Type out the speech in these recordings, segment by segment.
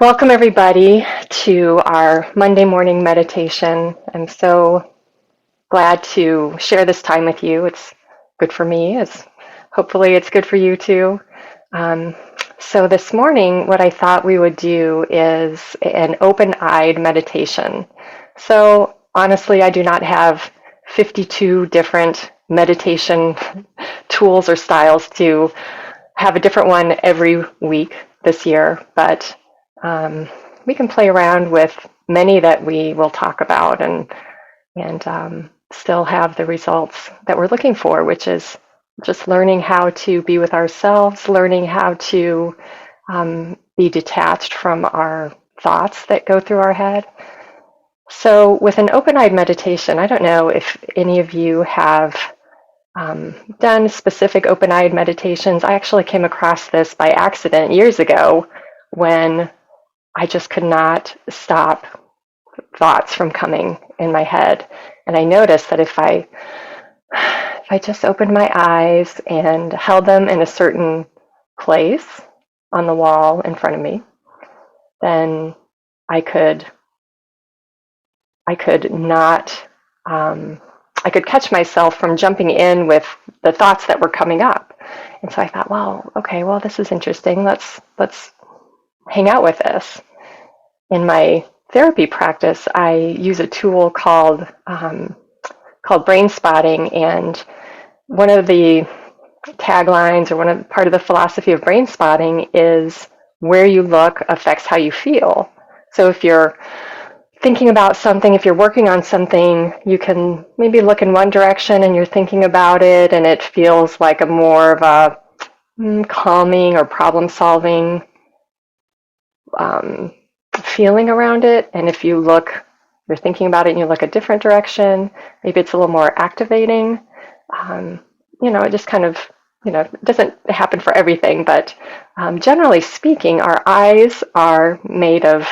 Welcome, everybody, to our Monday morning meditation. I'm so glad to share this time with you. It's good for me, as hopefully it's good for you too. Um, so this morning, what I thought we would do is an open-eyed meditation. So honestly, I do not have 52 different meditation tools or styles to have a different one every week this year, but we can play around with many that we will talk about and still have the results that we're looking for, which is just learning how to be with ourselves, learning how to be detached from our thoughts that go through our head. So with an open-eyed meditation, I don't know if any of you have done specific open-eyed meditations. I actually came across this by accident years ago when I just could not stop thoughts from coming in my head. And I noticed that if I just opened my eyes and held them in a certain place on the wall in front of me, then I could not I could catch myself from jumping in with the thoughts that were coming up. And so I thought, well, okay, well, this is interesting. Let's hang out with this. In my therapy practice, I use a tool called brain spotting, and one of the taglines or part of the philosophy of brain spotting is where you look affects how you feel. So if you're thinking about something, if you're working on something, you can maybe look in one direction and you're thinking about it and it feels like a more of a calming or problem solving feeling around it. And if you're thinking about it and you look a different direction, maybe it's a little more activating. It just kind of, it doesn't happen for everything, but generally speaking, our eyes are made of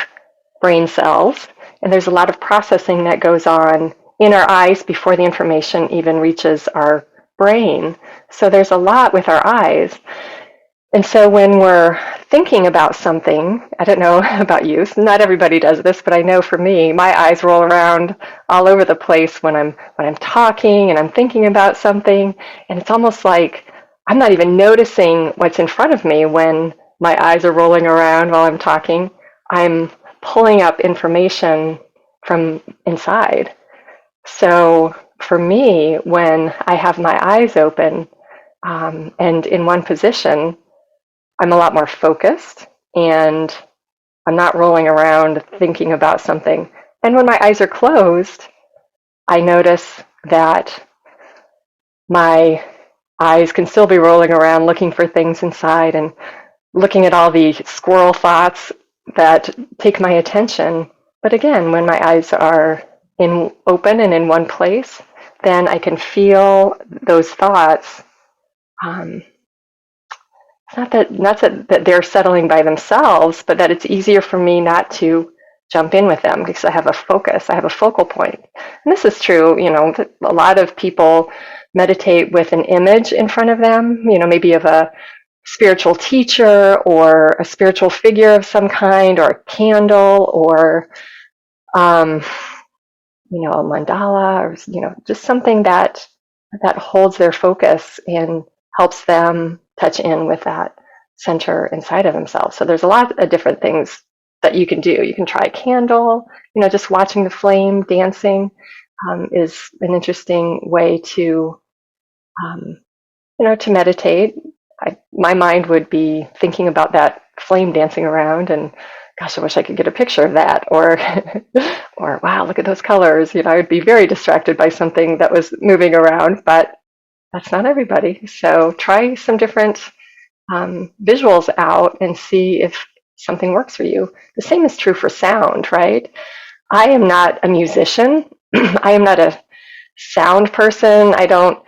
brain cells, and there's a lot of processing that goes on in our eyes before the information even reaches our brain. So there's a lot with our eyes. And so when we're thinking about something, I don't know about you, so not everybody does this, but I know for me, my eyes roll around all over the place when I'm talking and I'm thinking about something, and it's almost like I'm not even noticing what's in front of me when my eyes are rolling around while I'm talking. I'm pulling up information from inside. So for me, when I have my eyes open and in one position, I'm a lot more focused and I'm not rolling around thinking about something. And when my eyes are closed, I notice that my eyes can still be rolling around looking for things inside and looking at all the squirrel thoughts that take my attention. But again, when my eyes are open and in one place, then I can feel those thoughts. It's not that they're settling by themselves, but that it's easier for me not to jump in with them because I have a focus, I have a focal point. And this is true, a lot of people meditate with an image in front of them, maybe of a spiritual teacher or a spiritual figure of some kind, or a candle, or a mandala, or just something that holds their focus and helps them touch in with that center inside of themselves. So there's a lot of different things that you can do. You can try a candle, just watching the flame dancing is an interesting way to to meditate. My mind would be thinking about that flame dancing around, and gosh, I wish I could get a picture of that, or or wow, look at those colors. I would be very distracted by something that was moving around, but that's not everybody. So try some different visuals out and see if something works for you. The same is true for sound, right? I am not a musician. I am not a sound person. I don't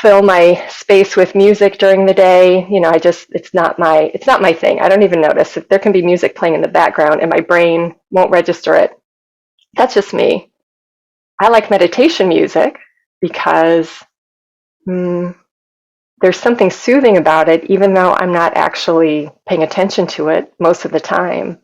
fill my space with music during the day. It's not my thing. I don't even notice if there can be music playing in the background and my brain won't register it. That's just me. I like meditation music because there's something soothing about it, even though I'm not actually paying attention to it most of the time.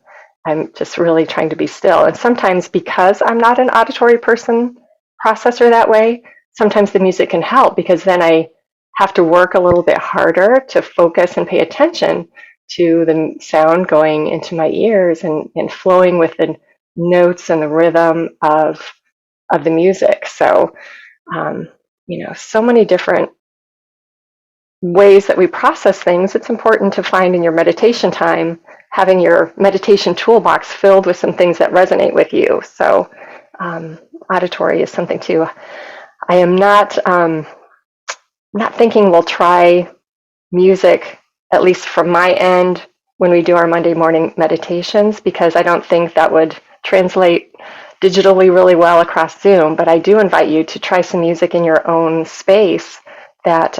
I'm just really trying to be still. And sometimes because I'm not an auditory person, processor that way, sometimes the music can help because then I have to work a little bit harder to focus and pay attention to the sound going into my ears and flowing with the notes and the rhythm of the music. So, so many different ways that we process things. It's important to find in your meditation time, having your meditation toolbox filled with some things that resonate with you. So, auditory is something too. I am not thinking we'll try music, at least from my end, when we do our Monday morning meditations, because I don't think that would translate digitally really well across Zoom. But I do invite you to try some music in your own space that,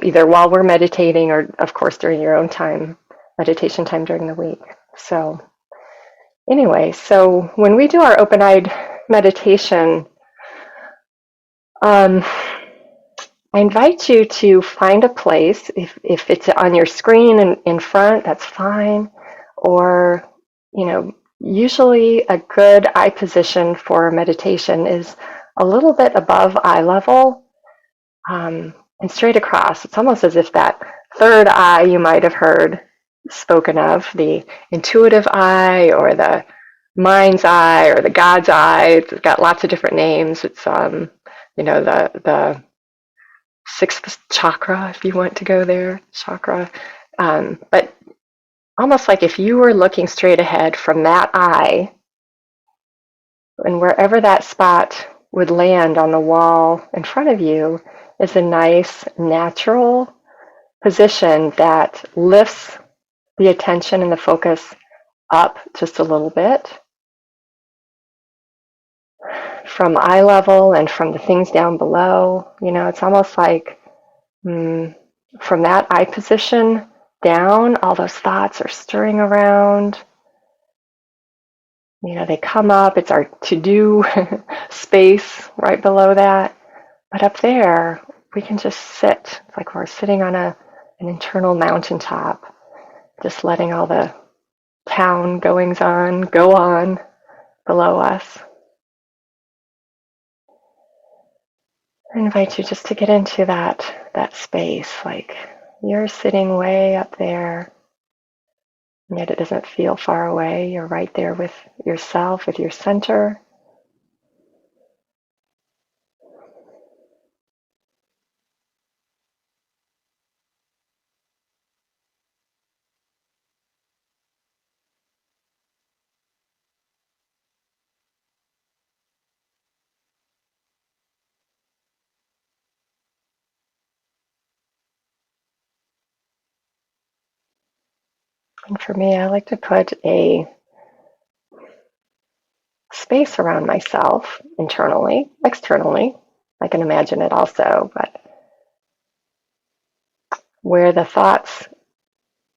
either while we're meditating or, of course, during your own time, meditation time during the week. So anyway, so when we do our open-eyed meditation, I invite you to find a place. If it's on your screen in front, that's fine. Or, usually a good eye position for meditation is a little bit above eye level, and straight across. It's almost as if that third eye you might have heard spoken of, the intuitive eye or the mind's eye or the God's eye. It's got lots of different names. It's the sixth chakra, if you want to go there, chakra. But almost like if you were looking straight ahead from that eye, and wherever that spot would land on the wall in front of you is a nice, natural position that lifts the attention and the focus up just a little bit from eye level and from the things down below. It's almost like from that eye position down, all those thoughts are stirring around. They come up. It's our to-do space right below that. But up there, we can just sit. It's like we're sitting on an internal mountaintop, just letting all the town goings on go on below us. I invite you just to get into that space, like you're sitting way up there, and yet it doesn't feel far away. You're right there with yourself, with your center. And for me, I like to put a space around myself internally, externally. I can imagine it also, but where the thoughts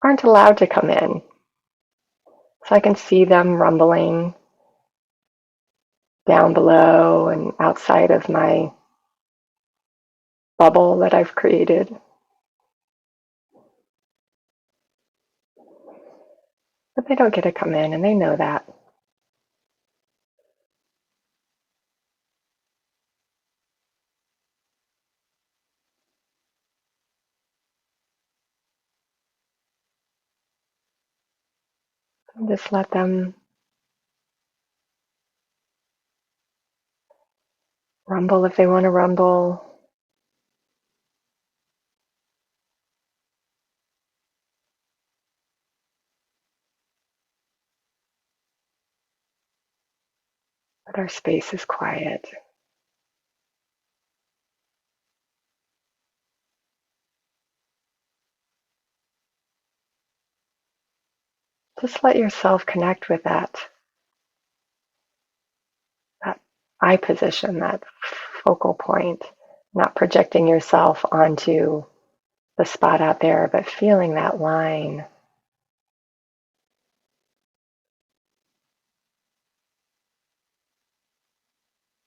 aren't allowed to come in. So I can see them rumbling down below and outside of my bubble that I've created. But they don't get to come in, and they know that. And just let them rumble if they want to rumble. But our space is quiet. Just let yourself connect with that eye position, that focal point, not projecting yourself onto the spot out there, but feeling that line.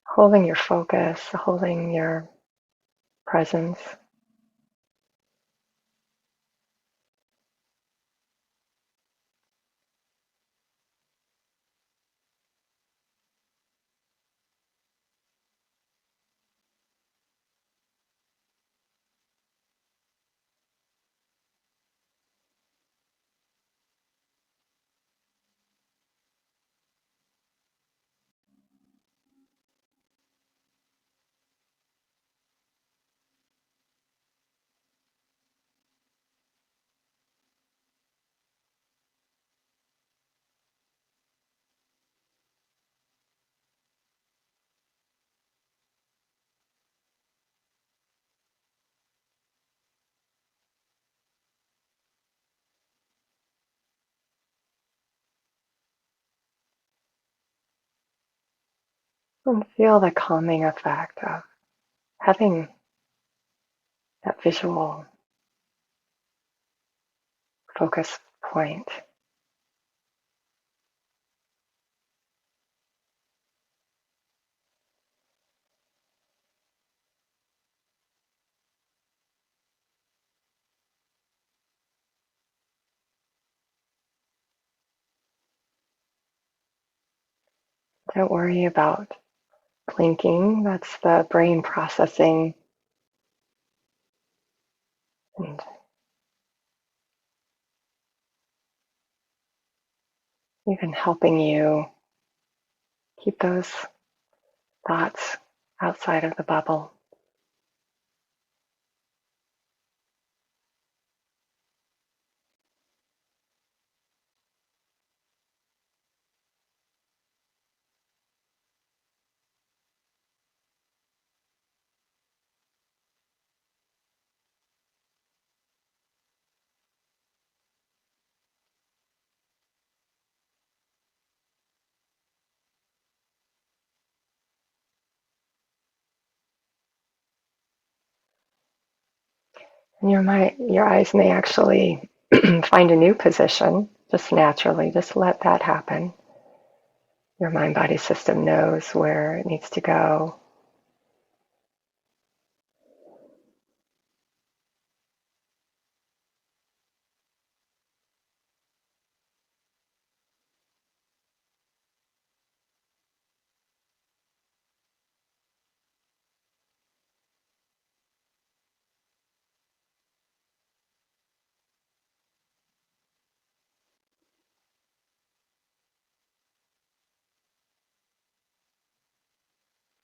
Holding your focus, holding your presence. And feel the calming effect of having that visual focus point. Don't worry about blinking. That's the brain processing and even helping you keep those thoughts outside of the bubble. And your eyes may actually find a new position just naturally. Just let that happen. Your mind-body system knows where it needs to go.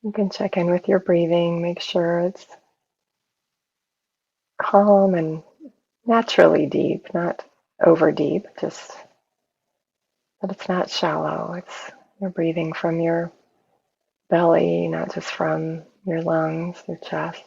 You can check in with your breathing, make sure it's calm and naturally deep, not over deep, just that it's not shallow. It's you're breathing from your belly, not just from your lungs, your chest.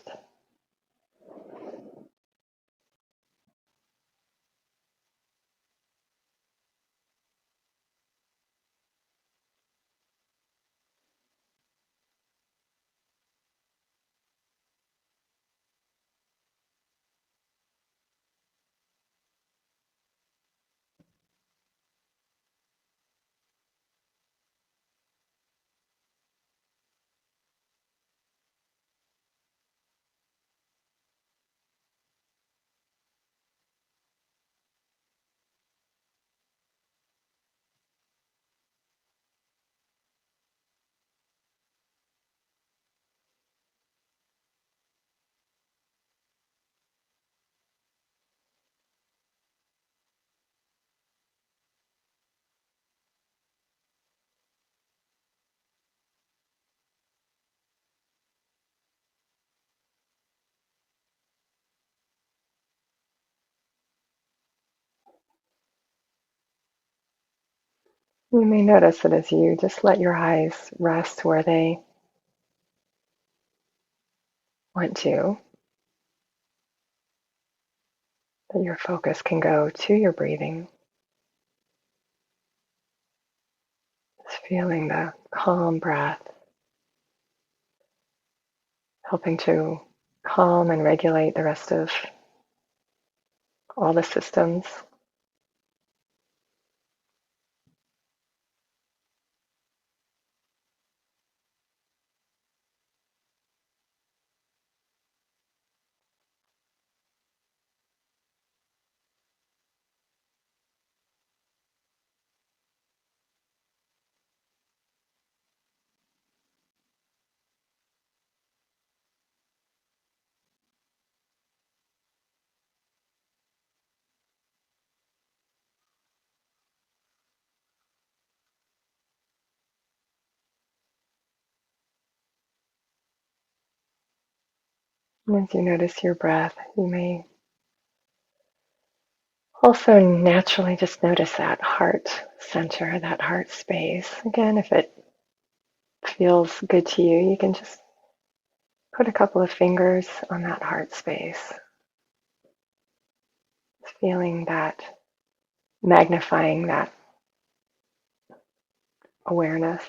You may notice that as you just let your eyes rest where they want to, that your focus can go to your breathing, just feeling the calm breath, helping to calm and regulate the rest of all the systems. And as you notice your breath, you may also naturally just notice that heart center, that heart space. Again, if it feels good to you, you can just put a couple of fingers on that heart space, feeling that, magnifying that awareness.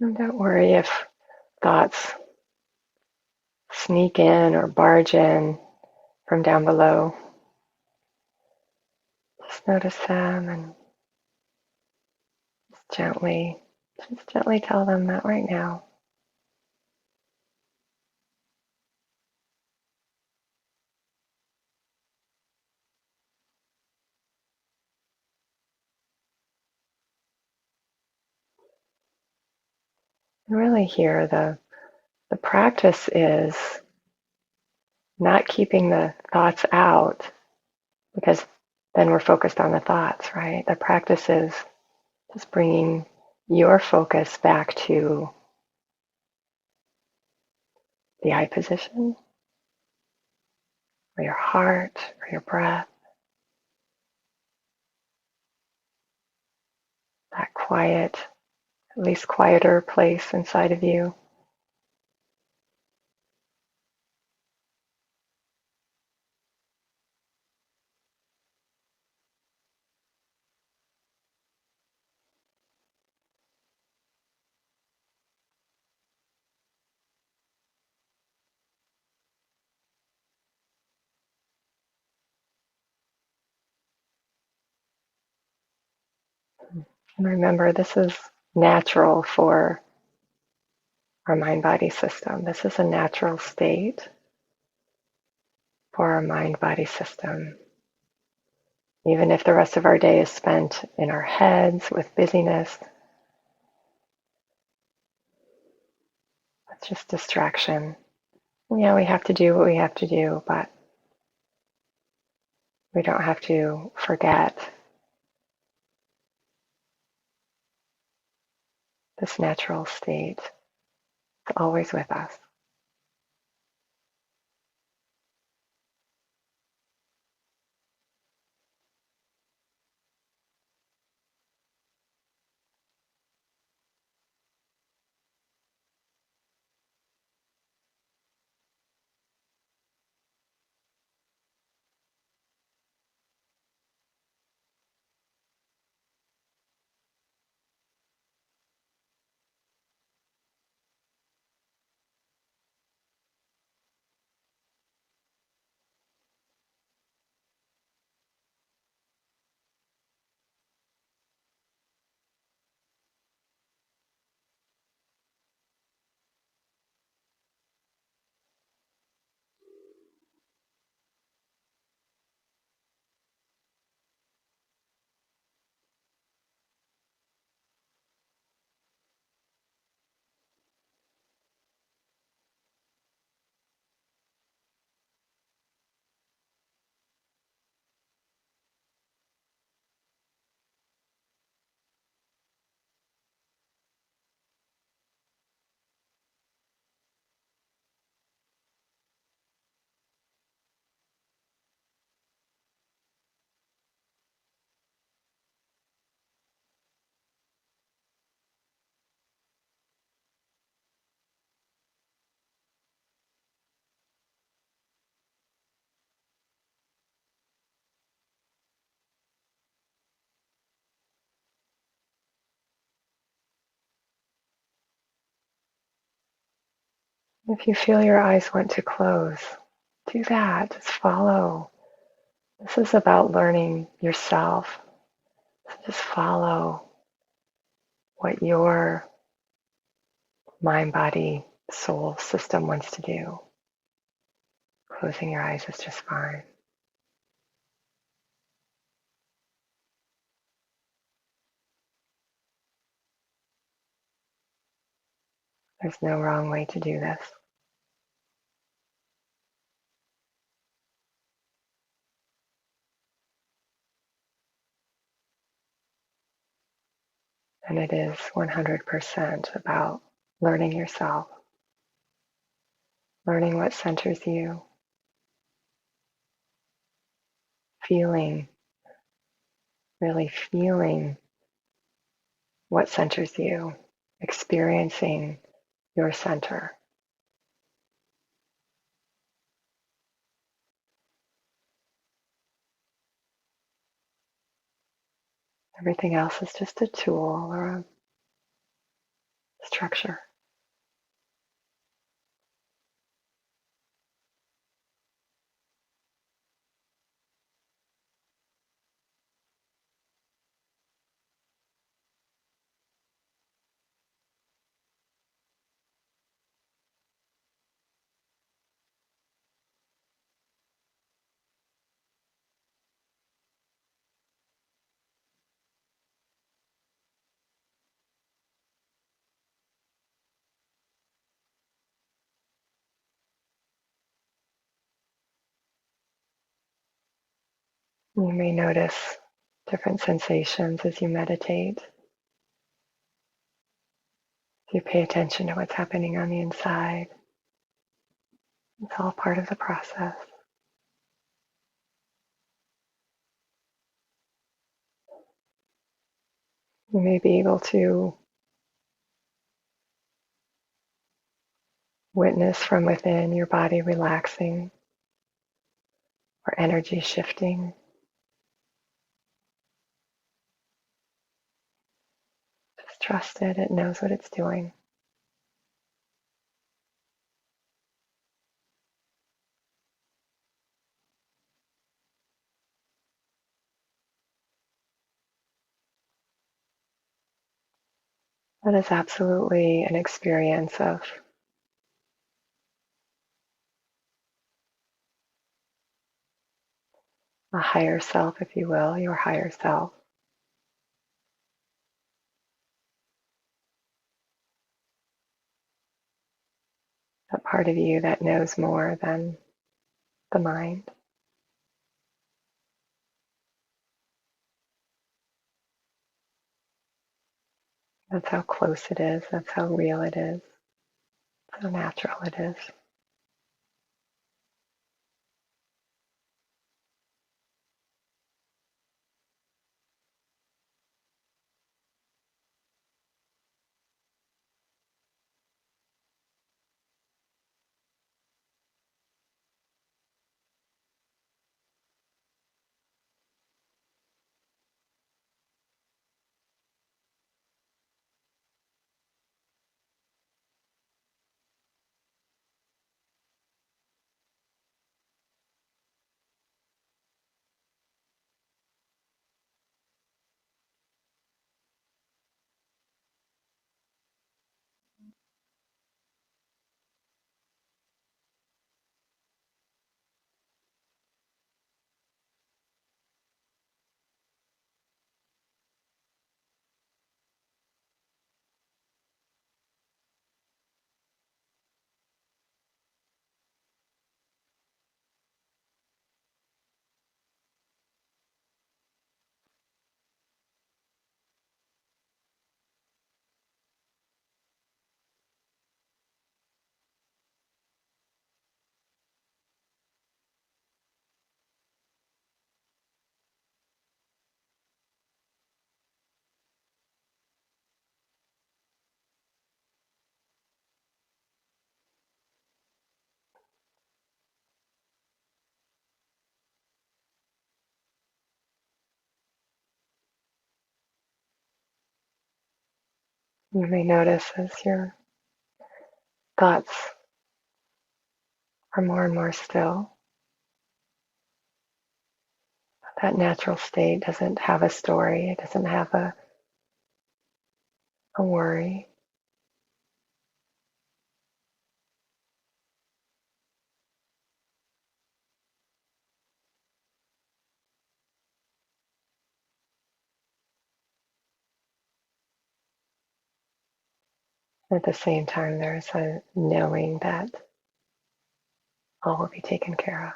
And don't worry if thoughts sneak in or barge in from down below. Just notice them and just gently tell them that right now. And really here, the practice is not keeping the thoughts out, because then we're focused on the thoughts, right? The practice is just bringing your focus back to the eye position, or your heart, or your breath, that quiet, at least quieter place inside of you. And remember, this is natural for our mind-body system. This is a natural state for our mind-body system. Even if the rest of our day is spent in our heads with busyness, it's just distraction. Yeah, we have to do what we have to do, but we don't have to forget this natural state. It's always with us. If you feel your eyes want to close, do that. Just follow. This is about learning yourself. So just follow what your mind, body, soul system wants to do. Closing your eyes is just fine. There's no wrong way to do this. And it is 100% about learning yourself, learning what centers you, feeling, really feeling what centers you, experiencing your center. Everything else is just a tool or a structure. You may notice different sensations as you meditate. If you pay attention to what's happening on the inside, it's all part of the process. You may be able to witness from within your body relaxing or energy shifting. Just trust it, it knows what it's doing. That is absolutely an experience of a higher self, if you will, your higher self. That part of you that knows more than the mind. That's how close it is. That's how real it is. How natural it is. You may notice as your thoughts are more and more still, that natural state doesn't have a story, it doesn't have a worry. At the same time, there's a knowing that all will be taken care of.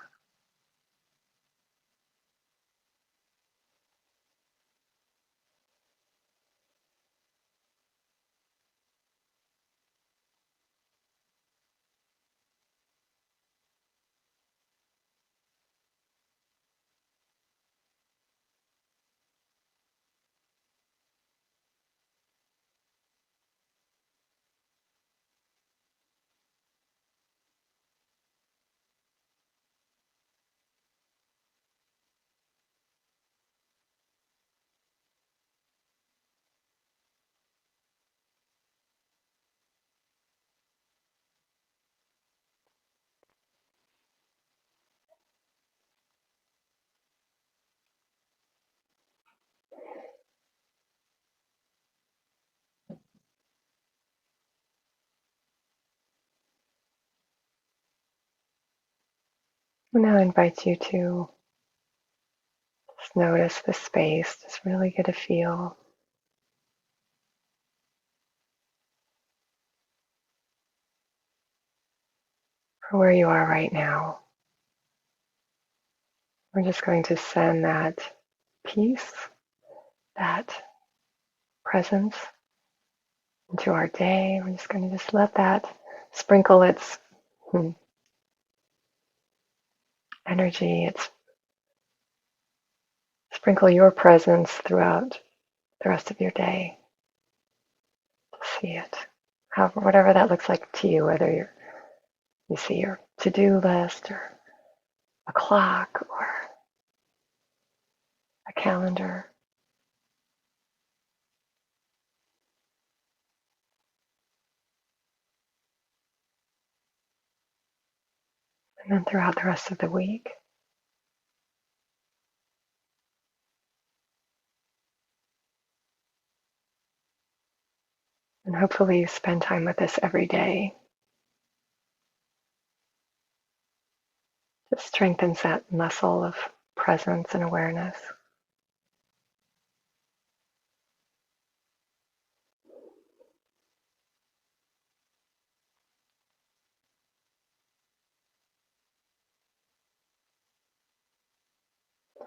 Now I invite you to just notice the space, just really get a feel for where you are right now. We're just going to send that peace, that presence into our day. We're just going to just let that sprinkle its energy, sprinkle your presence throughout the rest of your day. See it, however, whatever that looks like to you, whether you see your to-do list or a clock or a calendar. And then throughout the rest of the week, and hopefully you spend time with this every day. It strengthens that muscle of presence and awareness.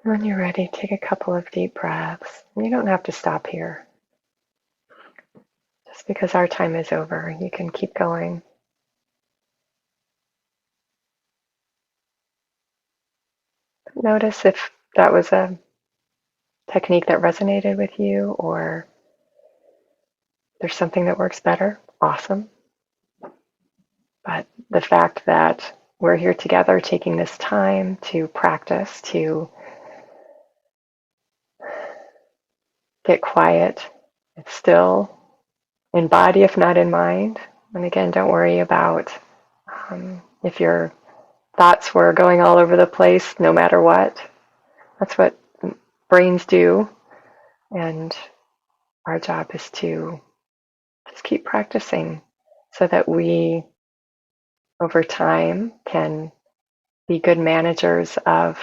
When you're ready, take a couple of deep breaths. You don't have to stop here. Just because our time is over, you can keep going. Notice if that was a technique that resonated with you, or there's something that works better. Awesome. But the fact that we're here together taking this time to practice, to get quiet, it's still in body if not in mind. And again, don't worry about if your thoughts were going all over the place, no matter what. That's what brains do. And our job is to just keep practicing so that we, over time, can be good managers of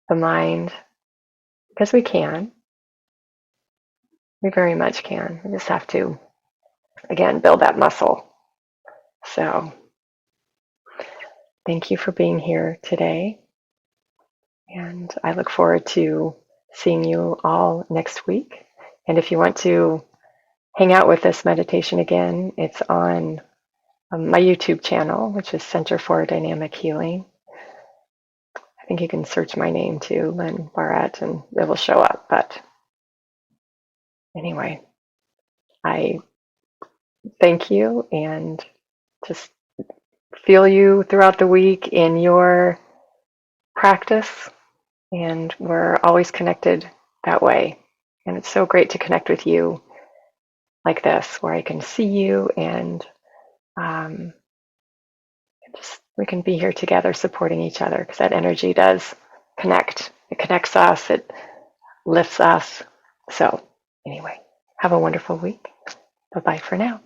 the mind, because we can. We very much can. We just have to, again, build that muscle. So, thank you for being here today. And I look forward to seeing you all next week. And if you want to hang out with this meditation again, it's on my YouTube channel, which is Center for Dynamic Healing. I think you can search my name too, Lynn Barrette, and it will show up. But anyway, I thank you and just feel you throughout the week in your practice. And we're always connected that way. And it's so great to connect with you like this, where I can see you and just we can be here together supporting each other, because that energy does connect. It connects us. It lifts us. So anyway, have a wonderful week. Bye-bye for now.